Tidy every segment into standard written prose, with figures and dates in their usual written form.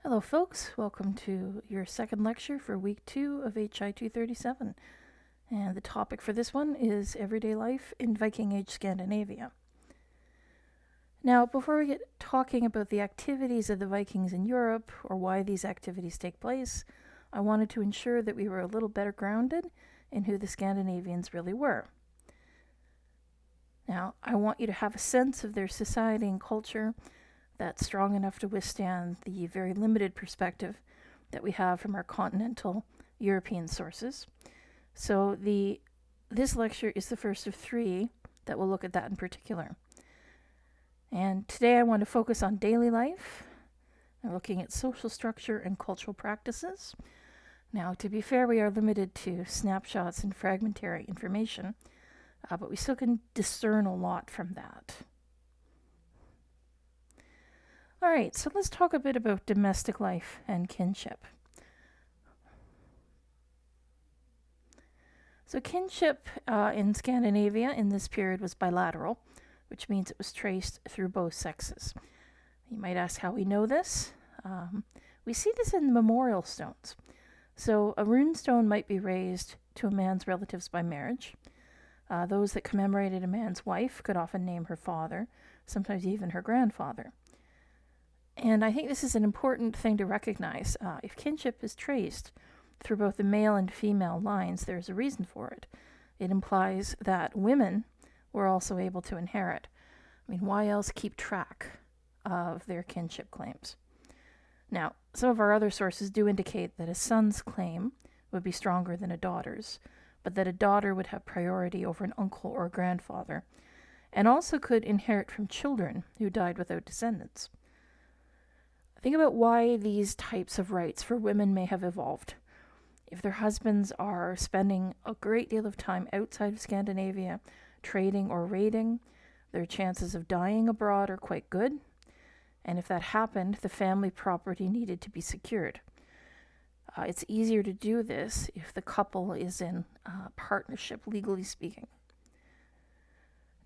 Hello, folks. Welcome to your second lecture for week 2 of HI 237. And the topic for this one is everyday life in Viking Age Scandinavia. Now, before we get talking about the activities of the Vikings in Europe or why these activities take place, I wanted to ensure that we were a little better grounded in who the Scandinavians really were. Now, I want you to have a sense of their society and culture that's strong enough to withstand the very limited perspective that we have from our continental European sources. So this lecture is the first of 3 that will look at that in particular. And today I want to focus on daily life, and looking at social structure and cultural practices. Now, to be fair, we are limited to snapshots and fragmentary information, but we still can discern a lot from that. All right, so let's talk a bit about domestic life and kinship. So kinship in Scandinavia in this period was bilateral, which means it was traced through both sexes. You might ask how we know this. We see this in memorial stones. So a rune stone might be raised to a man's relatives by marriage. Those that commemorated a man's wife could often name her father, sometimes even her grandfather. And I think this is an important thing to recognize. If kinship is traced through both the male and female lines, there's a reason for it. It implies that women were also able to inherit. I mean, why else keep track of their kinship claims? Now, some of our other sources do indicate that a son's claim would be stronger than a daughter's, but that a daughter would have priority over an uncle or grandfather, and also could inherit from children who died without descendants. Think about why these types of rights for women may have evolved. If their husbands are spending a great deal of time outside of Scandinavia, trading or raiding, their chances of dying abroad are quite good. And if that happened, the family property needed to be secured. It's easier to do this if the couple is in partnership, legally speaking.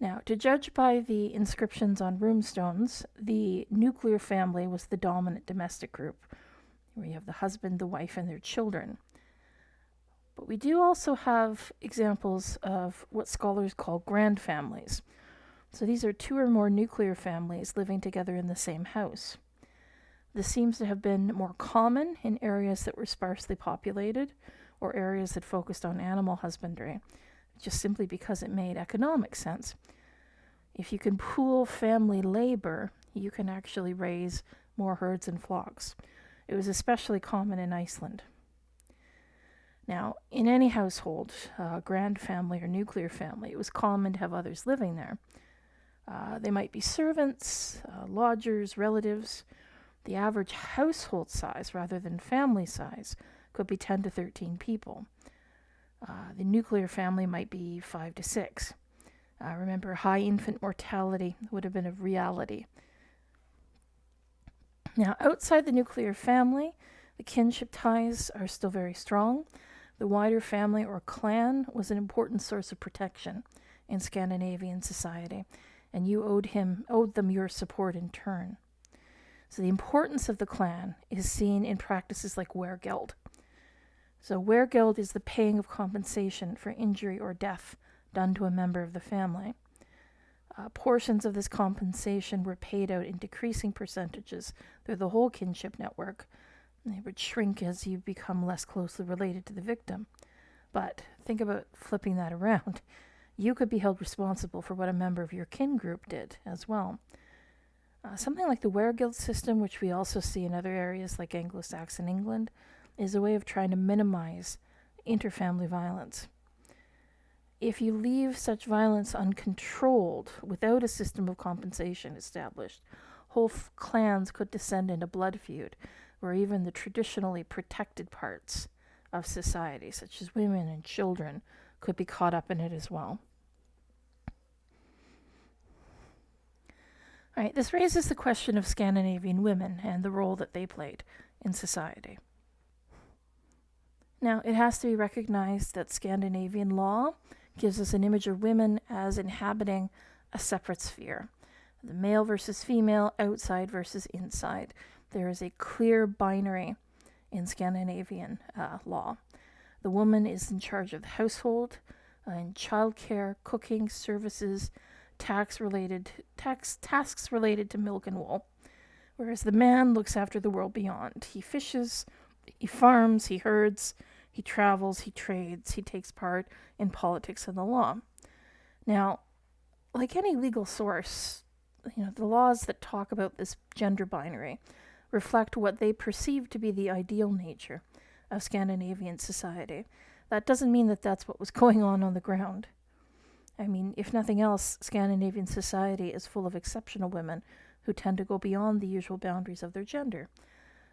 Now, to judge by the inscriptions on runestones, the nuclear family was the dominant domestic group, where you have the husband, the wife, and their children. But we do also have examples of what scholars call grand families. So these are 2 or more nuclear families living together in the same house. This seems to have been more common in areas that were sparsely populated or areas that focused on animal husbandry, just simply because it made economic sense. If you can pool family labor, you can actually raise more herds and flocks. It was especially common in Iceland. Now, in any household, grand family or nuclear family, it was common to have others living there. They might be servants, lodgers, relatives. The average household size, rather than family size, could be 10 to 13 people. The nuclear family might be 5 to 6. Remember, high infant mortality would have been a reality. Now, outside the nuclear family, the kinship ties are still very strong. The wider family or clan was an important source of protection in Scandinavian society, and you owed them your support in turn. So the importance of the clan is seen in practices like weregeld. So weregeld is the paying of compensation for injury or death done to a member of the family. Portions of this compensation were paid out in decreasing percentages through the whole kinship network. They would shrink as you become less closely related to the victim. But think about flipping that around. You could be held responsible for what a member of your kin group did as well. Something like the weregeld system, which we also see in other areas like Anglo-Saxon England, is a way of trying to minimize interfamily violence. If you leave such violence uncontrolled without a system of compensation established, whole clans could descend into blood feud, where even the traditionally protected parts of society, such as women and children, could be caught up in it as well. All right, this raises the question of Scandinavian women and the role that they played in society. Now, it has to be recognized that Scandinavian law gives us an image of women as inhabiting a separate sphere. The male versus female, outside versus inside. there is a clear binary in Scandinavian law. The woman is in charge of the household, in childcare, cooking, services, tasks related to milk and wool, whereas the man looks after the world beyond. He fishes, he farms, he herds, he travels, he trades, he takes part in politics and the law. Now, like any legal source, the laws that talk about this gender binary reflect what they perceive to be the ideal nature of Scandinavian society. That doesn't mean that that's what was going on the ground. I mean, if nothing else, Scandinavian society is full of exceptional women who tend to go beyond the usual boundaries of their gender.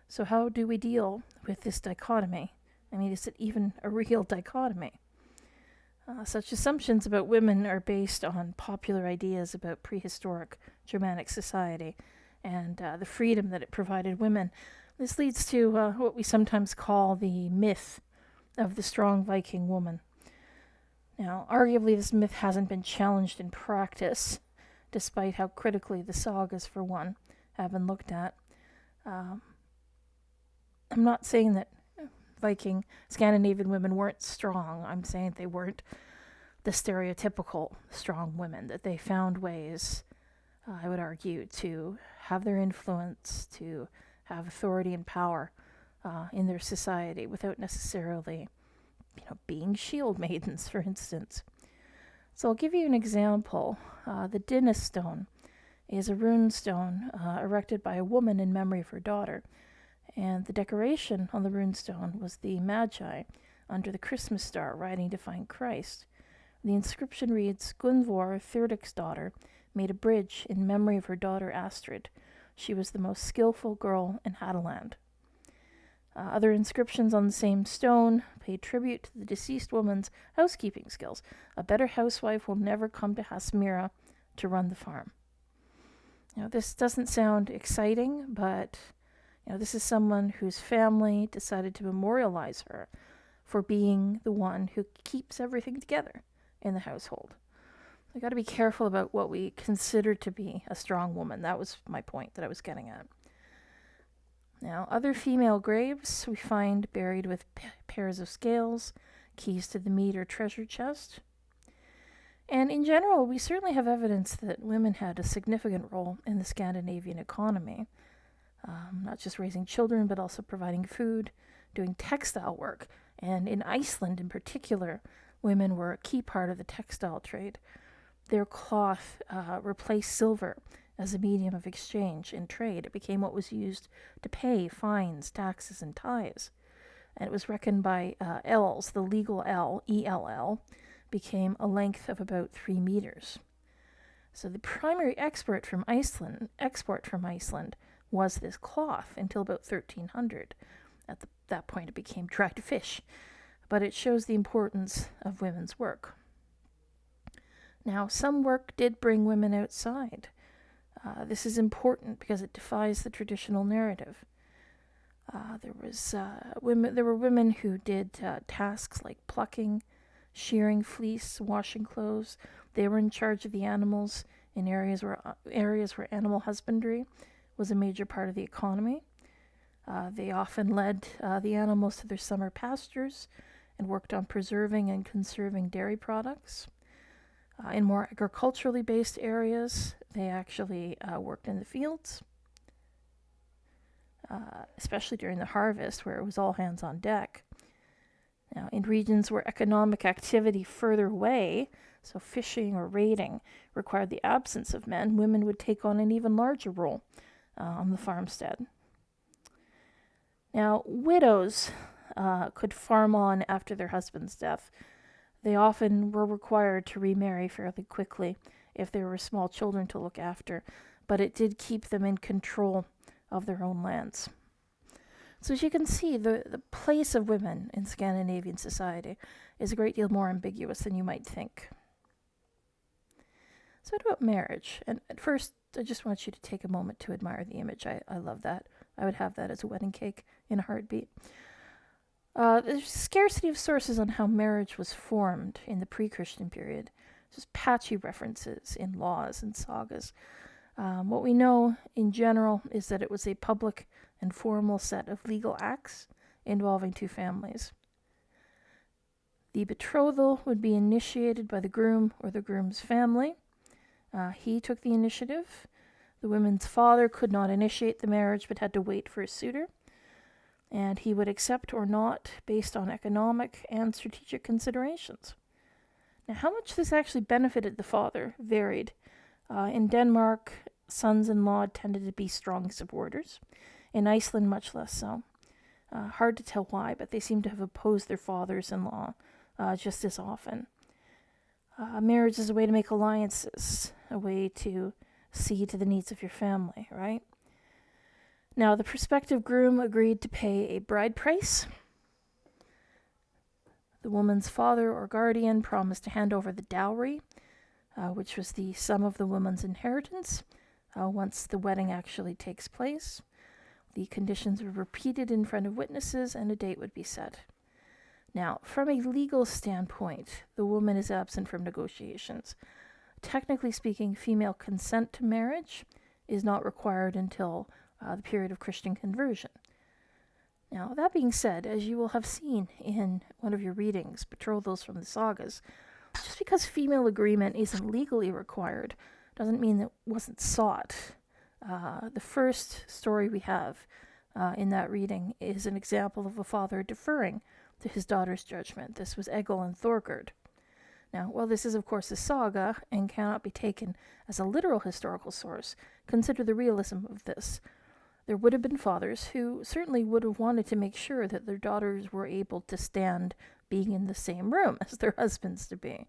So how do we deal with this dichotomy? I mean, is it even a real dichotomy? Such assumptions about women are based on popular ideas about prehistoric Germanic society and the freedom that it provided women. This leads to what we sometimes call the myth of the strong Viking woman. Now, arguably, this myth hasn't been challenged in practice, despite how critically the sagas, for one, have been looked at. I'm not saying that Viking Scandinavian women weren't strong. I'm saying they weren't the stereotypical strong women, that they found ways, I would argue, to have their influence, to have authority and power in their society without necessarily, being shield maidens, for instance. So I'll give you an example. The Dinna stone is a rune stone erected by a woman in memory of her daughter. And the decoration on the runestone was the Magi under the Christmas star riding to find Christ. The inscription reads, Gunvor, Thirdic's daughter, made a bridge in memory of her daughter Astrid. She was the most skillful girl in Hadaland. Other inscriptions on the same stone pay tribute to the deceased woman's housekeeping skills. A better housewife will never come to Hasmira to run the farm. This doesn't sound exciting, but this is someone whose family decided to memorialize her for being the one who keeps everything together in the household. We got to be careful about what we consider to be a strong woman. That was my point that I was getting at. Now, other female graves we find buried with pairs of scales, keys to the mead or treasure chest. And in general, we certainly have evidence that women had a significant role in the Scandinavian economy. Not just raising children, but also providing food, doing textile work. And in Iceland in particular, women were a key part of the textile trade. Their cloth replaced silver as a medium of exchange in trade. It became what was used to pay fines, taxes, and tithes. And it was reckoned by ells. The legal ell, ELL, became a length of about 3 meters. So the primary export from Iceland was this cloth until about 1300. At that point, it became dried fish. But it shows the importance of women's work. Now, some work did bring women outside. This is important because it defies the traditional narrative. There were women who did tasks like plucking, shearing fleece, washing clothes. They were in charge of the animals in areas where animal husbandry was a major part of the economy. They often led the animals to their summer pastures and worked on preserving and conserving dairy products. In more agriculturally based areas, they actually worked in the fields, especially during the harvest, where it was all hands on deck. Now, in regions where economic activity further away, so fishing or raiding, required the absence of men, women would take on an even larger role on the farmstead. Now, widows could farm on after their husband's death. They often were required to remarry fairly quickly if there were small children to look after, but it did keep them in control of their own lands. So as you can see, the place of women in Scandinavian society is a great deal more ambiguous than you might think. So what about marriage? And at first, I just want you to take a moment to admire the image. I love that. I would have that as a wedding cake in a heartbeat. There's a scarcity of sources on how marriage was formed in the pre-Christian period. Just patchy references in laws and sagas. What we know in general is that it was a public and formal set of legal acts involving two families. The betrothal would be initiated by the groom or the groom's family. He took the initiative. The woman's father could not initiate the marriage but had to wait for a suitor, and he would accept or not based on economic and strategic considerations. Now, how much this actually benefited the father varied. In Denmark, sons-in-law tended to be strong supporters. In Iceland, much less so. Hard to tell why, but they seem to have opposed their fathers-in-law just as often. Marriage is a way to make alliances, a way to see to the needs of your family, right? Now, the prospective groom agreed to pay a bride price. The woman's father or guardian promised to hand over the dowry, which was the sum of the woman's inheritance, once the wedding actually takes place. The conditions were repeated in front of witnesses, and a date would be set. Now, from a legal standpoint, the woman is absent from negotiations. Technically speaking, female consent to marriage is not required until the period of Christian conversion. Now, that being said, as you will have seen in one of your readings, Betrothals from the Sagas, just because female agreement isn't legally required doesn't mean that it wasn't sought. The first story we have in that reading is an example of a father deferring to his daughter's judgment. This was Egil and Thorgerd. Now, while this is of course a saga and cannot be taken as a literal historical source, consider the realism of this. There would have been fathers who certainly would have wanted to make sure that their daughters were able to stand being in the same room as their husbands to be.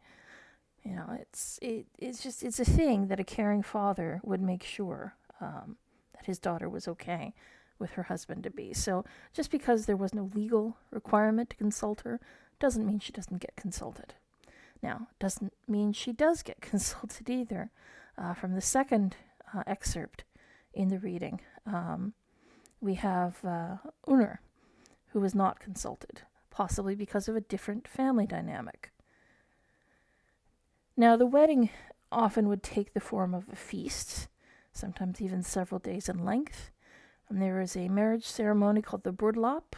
You know, it's a thing that a caring father would make sure that his daughter was okay with her husband to be. So just because there was no legal requirement to consult her doesn't mean she doesn't get consulted. Now, doesn't mean she does get consulted either. From the second excerpt in the reading, we have Unr, who was not consulted, possibly because of a different family dynamic. Now, the wedding often would take the form of a feast, sometimes even several days in length. And there is a marriage ceremony called the Brudlap,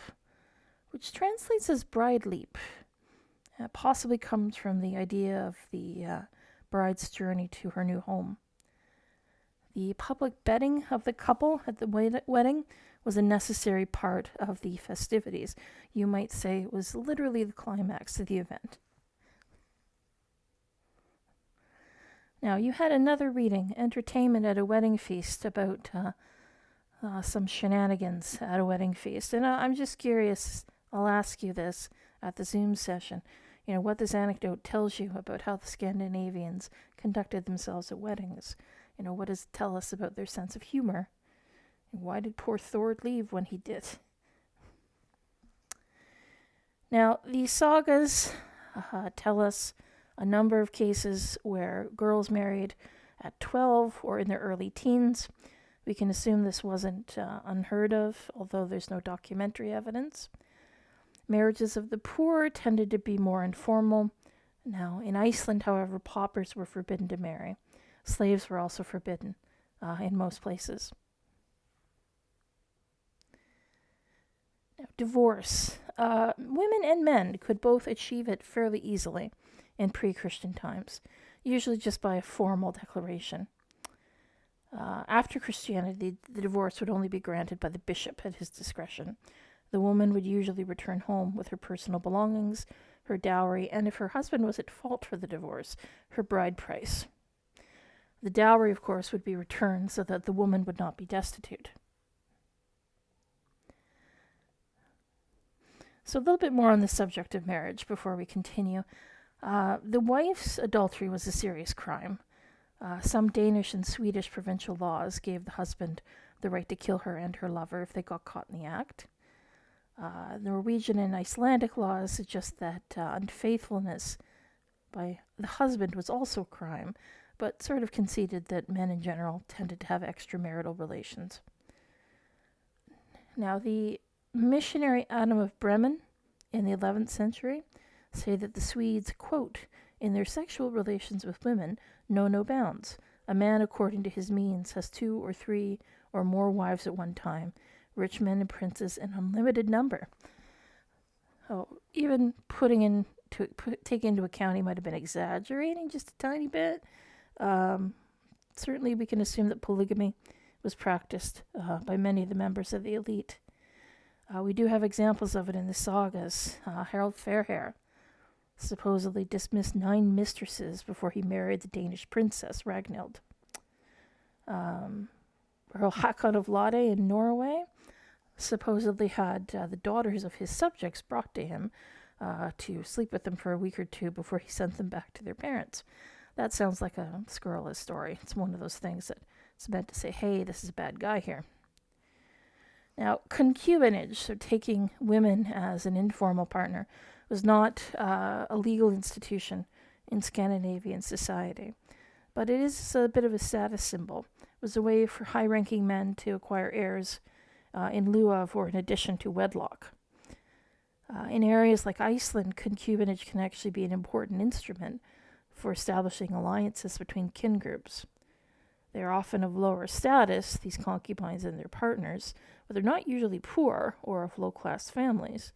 which translates as bride leap. It possibly comes from the idea of the bride's journey to her new home. The public bedding of the couple at the wedding was a necessary part of the festivities. You might say it was literally the climax of the event. Now, you had another reading, Entertainment at a Wedding Feast, about some shenanigans at a wedding feast. And I'm just curious, I'll ask you this at the Zoom session, you know, what this anecdote tells you about how the Scandinavians conducted themselves at weddings. You know, what does it tell us about their sense of humor? And why did poor Thord leave when he did? Now, these sagas tell us a number of cases where girls married at 12 or in their early teens. We can assume this wasn't unheard of, although there's no documentary evidence. Marriages of the poor tended to be more informal. Now, in Iceland, however, paupers were forbidden to marry. Slaves were also forbidden in most places. Now, divorce. Women and men could both achieve it fairly easily in pre-Christian times, usually just by a formal declaration. After Christianity, the divorce would only be granted by the bishop at his discretion. The woman would usually return home with her personal belongings, her dowry, and if her husband was at fault for the divorce, her bride price. The dowry, of course, would be returned so that the woman would not be destitute. So a little bit more on the subject of marriage before we continue. The wife's adultery was a serious crime. Some Danish and Swedish provincial laws gave the husband the right to kill her and her lover if they got caught in the act. Norwegian and Icelandic laws suggest that unfaithfulness by the husband was also a crime, but sort of conceded that men in general tended to have extramarital relations. Now, the missionary Adam of Bremen in the 11th century say that the Swedes, quote, in their sexual relations with women, know no bounds. A man, according to his means, has 2 or 3 or more wives at one time, rich men and princes in unlimited number. Oh, even taking into account he might have been exaggerating just a tiny bit. Certainly we can assume that polygamy was practiced by many of the members of the elite. We do have examples of it in the sagas. Harald Fairhair supposedly dismissed 9 mistresses before he married the Danish princess Ragnhild. Earl Hakon of Lade in Norway supposedly had the daughters of his subjects brought to him to sleep with them for a week or two before he sent them back to their parents. That sounds like a scurrilous story. It's one of those things that it's meant to say, hey, this is a bad guy here. Now, concubinage, so taking women as an informal partner, was not a legal institution in Scandinavian society, but it is a bit of a status symbol. It was a way for high-ranking men to acquire heirs in lieu of or in addition to wedlock. In areas like Iceland, concubinage can actually be an important instrument for establishing alliances between kin groups. They are often of lower status, these concubines and their partners, but they're not usually poor or of low-class families,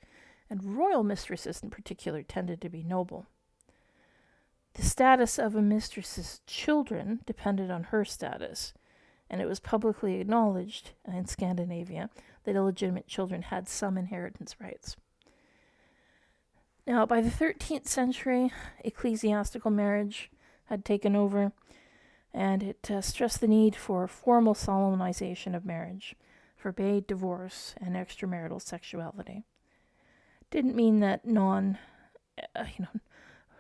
and royal mistresses in particular tended to be noble. The status of a mistress's children depended on her status, and it was publicly acknowledged in Scandinavia that illegitimate children had some inheritance rights. Now, by the 13th century, ecclesiastical marriage had taken over, and it stressed the need for formal solemnization of marriage, forbade divorce and extramarital sexuality. Didn't mean that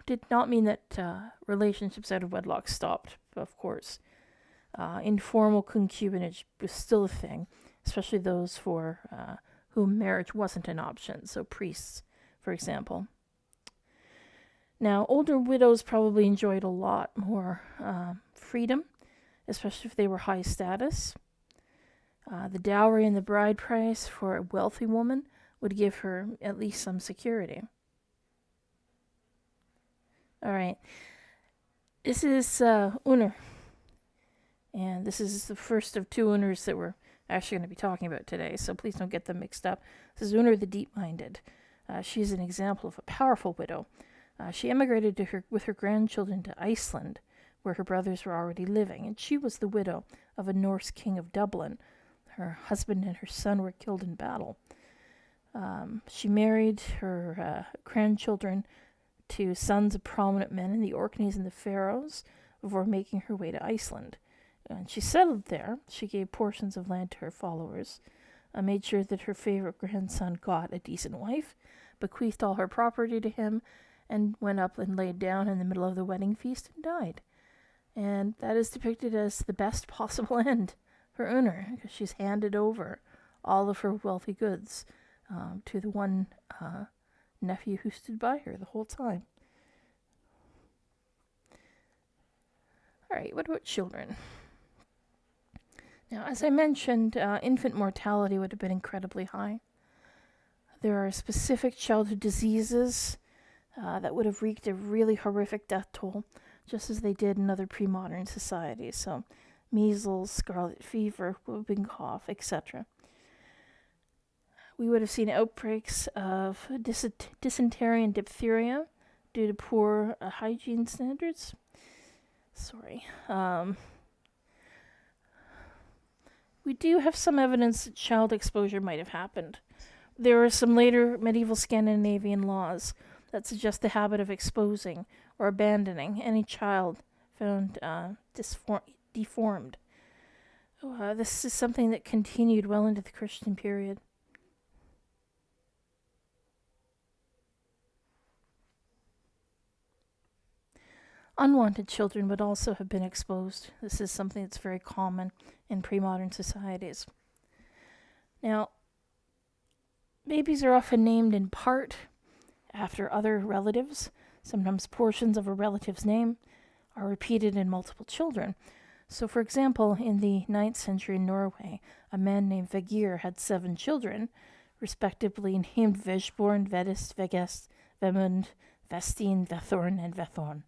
did not mean that relationships out of wedlock stopped, of course. Informal concubinage was still a thing, especially those for whom marriage wasn't an option, so priests, for example. Now, older widows probably enjoyed a lot more freedom, especially if they were high status. The dowry and the bride price for a wealthy woman would give her at least some security. All right. This is Unnr. And this is the first of 2 Unnrs that we're actually going to be talking about today, so please don't get them mixed up. This is Unnr the Deep-Minded. She's an example of a powerful widow. She emigrated with her grandchildren to Iceland, where her brothers were already living, and she was the widow of a Norse king of Dublin. Her husband and her son were killed in battle. She married her grandchildren to sons of prominent men in the Orkneys and the Faroes before making her way to Iceland. And she settled there. She gave portions of land to her followers, made sure that her favorite grandson got a decent wife, bequeathed all her property to him, and went up and laid down in the middle of the wedding feast and died. And that is depicted as the best possible end for Unnr, because she's handed over all of her wealthy goods to the one nephew who stood by her the whole time. All right, what about children? Now, as I mentioned, infant mortality would have been incredibly high. There are specific childhood diseases that would have wreaked a really horrific death toll, just as they did in other pre-modern societies. So, measles, scarlet fever, whooping cough, etc. We would have seen outbreaks of dysentery and diphtheria due to poor hygiene standards. We do have some evidence that child exposure might have happened. There are some later medieval Scandinavian laws that suggest the habit of exposing or abandoning any child found deformed. This is something that continued well into the Christian period. Unwanted children would also have been exposed. This is something that's very common in pre-modern societies. Now, babies are often named in part after other relatives. Sometimes portions of a relative's name are repeated in multiple children. So, for example, in the 9th century in Norway, a man named Vegir had 7 children, respectively named Veshborn, Vedist, Vegest, Vemund, Vestin, Vethorn, and Vethorn.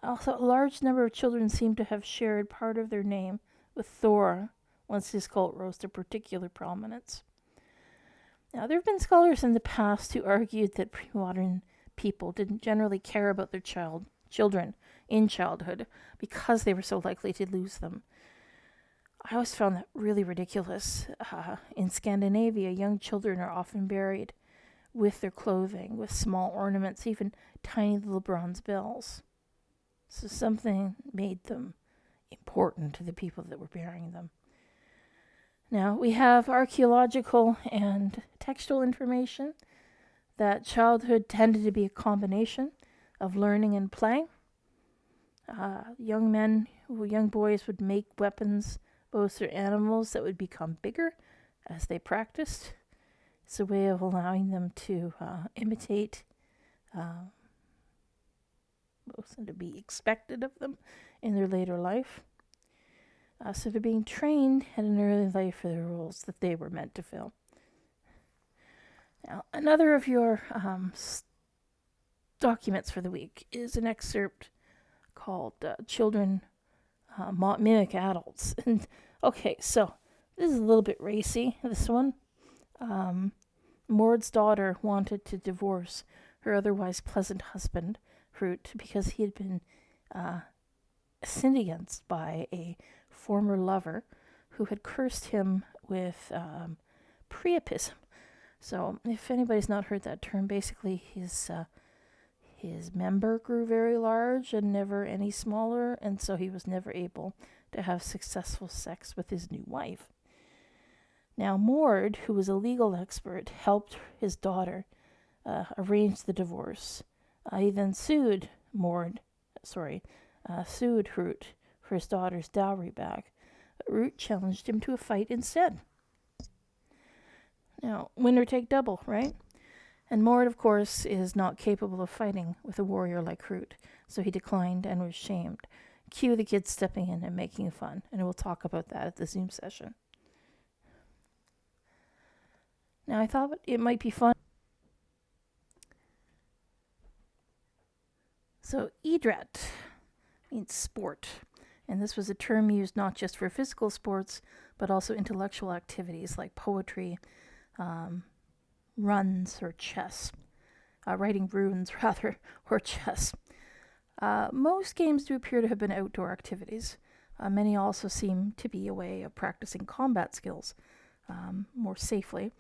Also, a large number of children seem to have shared part of their name with Thor once this cult rose to particular prominence. Now, there have been scholars in the past who argued that pre-modern people didn't generally care about their children in childhood because they were so likely to lose them. I always found that really ridiculous. In Scandinavia, young children are often buried with their clothing, with small ornaments, even tiny little bronze bells. So something made them important to the people that were burying them. Now, we have archaeological and textual information that childhood tended to be a combination of learning and play. Young boys would make weapons, bows, or animals that would become bigger as they practiced. It's a way of allowing them to imitate both and to be expected of them in their later life. So they're being trained at an early life for the roles that they were meant to fill. Now, another of your documents for the week is an excerpt called Children Mimic Adults. And okay, so this is a little bit racy, this one. Mord's daughter wanted to divorce her otherwise pleasant husband, Hrut, because he had been sinned against by a former lover who had cursed him with priapism. So if anybody's not heard that term, basically his member grew very large and never any smaller, and so he was never able to have successful sex with his new wife. Now, Mord, who was a legal expert, helped his daughter arrange the divorce. He then sued Hrut for his daughter's dowry back. But Hrut challenged him to a fight instead. Now, winner take double, right? And Mord, of course, is not capable of fighting with a warrior like Hrut, so he declined and was shamed. Cue the kids stepping in and making fun, and we'll talk about that at the Zoom session. Now, I thought it might be fun. So, idrett means sport, and this was a term used not just for physical sports, but also intellectual activities like poetry, runs, or chess. Writing runes, rather, or chess. Most games do appear to have been outdoor activities. Many also seem to be a way of practicing combat skills more safely.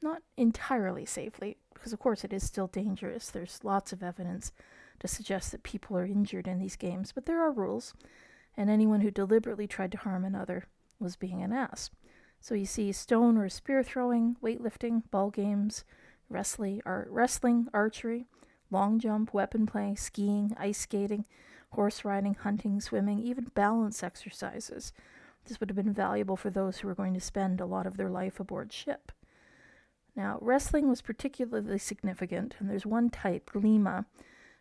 Not entirely safely, because of course it is still dangerous. There's lots of evidence to suggest that people are injured in these games, but there are rules, and anyone who deliberately tried to harm another was being an ass. So you see stone or spear throwing, weightlifting, ball games, wrestling, archery, long jump, weapon play, skiing, ice skating, horse riding, hunting, swimming, even balance exercises. This would have been valuable for those who were going to spend a lot of their life aboard ship. Now, wrestling was particularly significant, and there's one type, glima,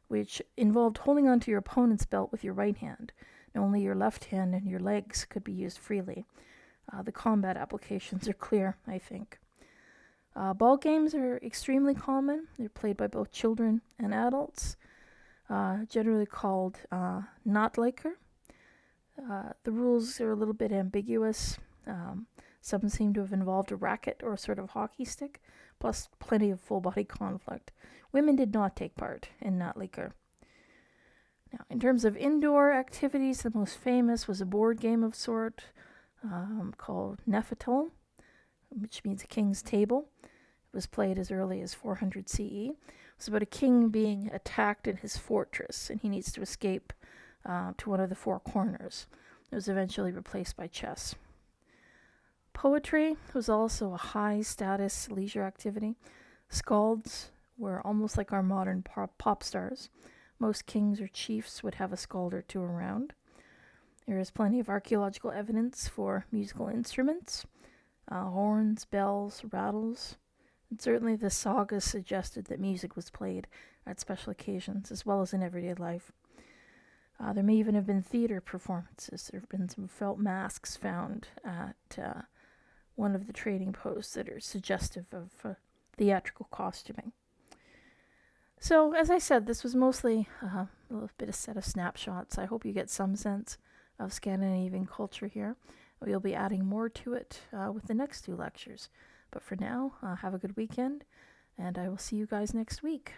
which involved holding onto your opponent's belt with your right hand. And only your left hand and your legs could be used freely. The combat applications are clear, I think. Ball games are extremely common. They're played by both children and adults, generally called nattleikur. The rules are a little bit ambiguous. Some seem to have involved a racket or a sort of hockey stick, plus plenty of full-body conflict. Women did not take part in nattleikur. Now, in terms of indoor activities, the most famous was a board game of sort called Nefertol, which means a king's table. It was played as early as 400 CE. It was about a king being attacked in his fortress, and he needs to escape to one of the four corners. It was eventually replaced by chess. Poetry was also a high-status leisure activity. Skalds were almost like our modern pop stars. Most kings or chiefs would have a skald or two around. There is plenty of archaeological evidence for musical instruments, horns, bells, rattles. And certainly the sagas suggested that music was played at special occasions as well as in everyday life. There may even have been theater performances. There have been some felt masks found at one of the trading posts that are suggestive of theatrical costuming. So, as I said, this was mostly a little bit of set of snapshots. I hope you get some sense of Scandinavian culture here. We'll be adding more to it with the next 2 lectures. But for now, have a good weekend, and I will see you guys next week.